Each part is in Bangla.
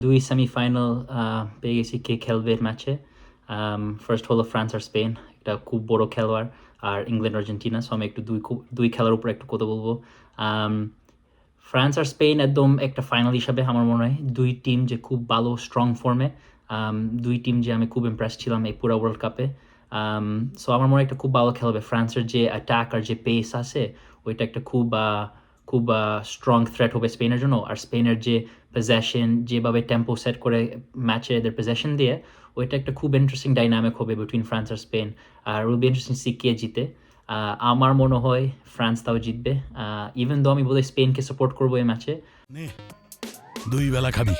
দুই সেমিফাইনাল পেয়ে গেছি কে খেলবে ম্যাচে। ফার্স্ট হলো ফ্রান্স আর স্পেন, এটা খুব বড় খেলোয়াড়, আর ইংল্যান্ড আর্জেন্টিনা। সো আমি একটু দুই খেলার উপর একটু কথা বলবো। ফ্রান্স আর স্পেন একদম একটা ফাইনাল হিসাবে আমার মনে হয় দুই টিম যে খুব ভালো স্ট্রং ফর্মে, দুই টিম যে আমি খুব ইমপ্রেস ছিলাম এই পুরো ওয়ার্ল্ড কাপে। সো আমার মনে হয় একটা খুব ভালো খেলবে। ফ্রান্সের যে অ্যাটাক আর যে পেস আছে ওইটা একটা খুব স্ট্রং থ্রেট হবে স্পেনের জন্য। আর স্পেনের যে পজেশন, যেভাবে টেম্পো সেট করে ম্যাচে এদের পজেশন দিয়ে, ওইটা একটা খুব ইন্টারেস্টিং ডাইনামিক হবে বিটুইন ফ্রান্স আর স্পেন। আর উইল বি ইন্টারেস্টিং সি কে জিতে। আমার মনে হয় ফ্রান্স তাও জিতবে, ইভেন দো আমি বোধহয় স্পেনকে সাপোর্ট করবো এই ম্যাচে। দুই বেলা খাবি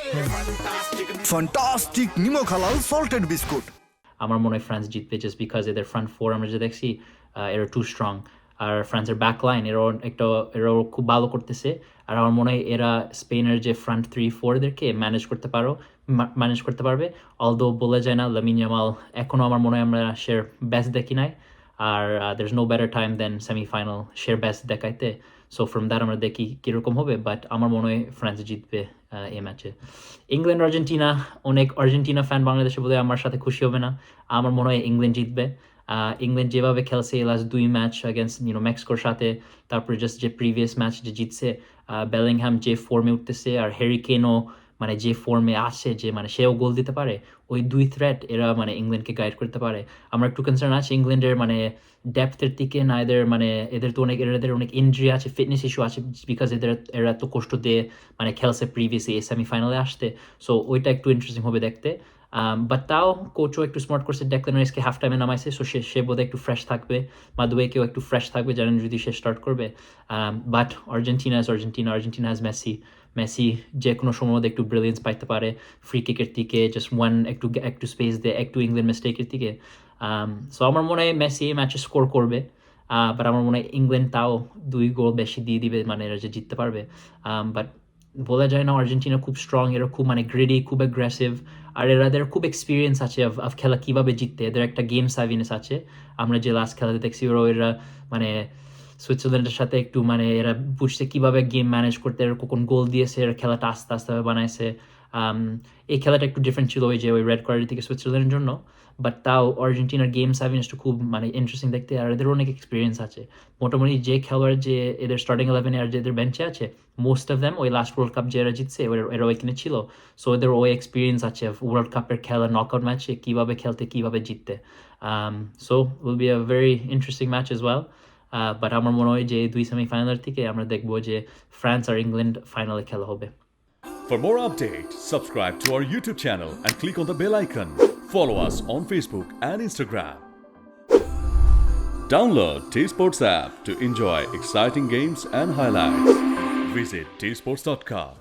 ফ্যান্টাস্টিক নিমো খালাল সল্টেড বিস্কুট। আমার মনে হয় ফ্রান্স জিতবে, জাস্ট বিকজ এদের ফ্রন্ট ফোর আমরা যে দেখছি এরা টু স্ট্রং। আর ফ্রান্সের ব্যাক লাইন এরাও খুব ভালো করতেছে। আর আমার মনে হয় এরা স্পেনের যে ফ্রন্ট 3-4 এদেরকে ম্যানেজ করতে পারবে। অলদো বলা যায় না, লামিন ইয়ামাল এখনও আমার মনে হয় আমরা শের বেস্ট দেখি নাই। আর there is no better time than semifinal শের বেস্ট দেখাইতে। সো ফ্রম দ্যাট আমরা দেখি কীরকম হবে, বাট আমার মনে হয় ফ্রান্স জিতবে এই ম্যাচে। ইংল্যান্ড আর্জেন্টিনা, অনেক আর্জেন্টিনা ফ্যান বাংলাদেশে বোধহয় আমার সাথে খুশি হবে না। আমার মনে হয় ইংল্যান্ড জিতবে। ইংল্যান্ড যেভাবে খেলছে এই লাস্ট দুই ম্যাচ অ্যাগেন্স্ট মেক্সিকোর সাথে, তারপরে জাস্ট যে প্রিভিয়াস ম্যাচ যে জিতছে, বেলিংহ্যাম যে ফর্মে উঠতেছে, আর হ্যারি কেনও মানে যে ফর্মে আসে, যে মানে সেও গোল দিতে পারে, ওই দুই থ্রেট এরা মানে ইংল্যান্ডকে গাইড করতে পারে। আমার একটু কনসার্ন আছে ইংল্যান্ডের মানে ডেপথের দিকে না, এদের তো এদের অনেক ইনজুরি আছে, ফিটনেস ইস্যু আছে, বিকজ এরা তো কষ্ট দিয়ে মানে খেলছে প্রিভিয়াসলি এই সেমিফাইনালে আসতে। সো ওইটা একটু ইন্টারেস্টিং হবে দেখতে। বাট তাও কোচও একটু স্মার্ট করছে, ডেকল্যান রাইসকে হাফ টাইমে নামাইছে। সো সে বোধহয় একটু ফ্রেশ থাকবে, মাদুয়েকেও একটু ফ্রেশ থাকবে, জানেন যদি সে স্টার্ট করবে। বাট আর্জেন্টিনা হ্যাজ মেসি যে কোনো সময় মধ্যে একটু ব্রিলিয়েন্স পাইতে পারে ফ্রি কিকের থেকে, জাস্ট একটু স্পেস দেয়, একটু ইংল্যান্ড মিস্টেকের থেকে। সো আমার মনে হয় মেসি এই ম্যাচে স্কোর করবে। বাট আমার মনে হয় ইংল্যান্ড তাও 2 গোল বেশি দিয়ে দিবে, মানে এরা যে জিততে পারবে। বাট বলা যায় না, আর্জেন্টিনা খুব স্ট্রং, এরা খুব মানে গ্রেডি, খুব অ্যাগ্রেসিভ। আর এদের খুব এক্সপিরিয়েন্স আছে অফ খেলা কীভাবে জিততে, এদের একটা গেম সার্ভিনেস আছে। আমরা যে লাস্ট খেলাতে দেখছি এরা মানে সুইজারল্যান্ডের সাথে একটু মানে এরা বুঝছে কীভাবে গেম ম্যানেজ করতে, এরা কখন গোল দিয়েছে, এরা খেলাটা আস্তে আস্তে বানাইছে। এই খেলাটা একটু ডিফারেন্ট ছিল ওই যে ওই রেড কার্ডের থেকে সুইজারল্যান্ডের জন্য। বাট তাও আর্জেন্টিনার গেম সার্ভিনেসটা খুব মানে ইন্টারেস্টিং দেখতে, আর এদের অনেক এক্সপিরিয়েন্স আছে। মোটামুটি যে খেলোয়াড় যে এদের স্টার্টিং 11 আর যে এদের বেঞ্চে আছে, মোস্ট অফ দ্যাম ওই লাস্ট ওয়ার্ল্ড কাপ যে এরা জিতছে এরা ওইখানে ছিল। সো এদের ওই এক্সপিরিয়েন্স আছে ওয়ার্ল্ড কাপের খেলা, নকআউট ম্যাচে কীভাবে খেলতে, কীভাবে জিততে। So will be a very interesting match as well. But আমার মনে হয় যে দুই সেমিফাইনালের থেকে আমরা দেখবো যে ফ্রান্স আর ইংল্যান্ড ফাইনালে খেলা হবে। For more updates, subscribe to our YouTube channel and click on the bell icon. Follow us on Facebook and Instagram. Download T-Sports app to enjoy exciting games and highlights. Visit tsports.com.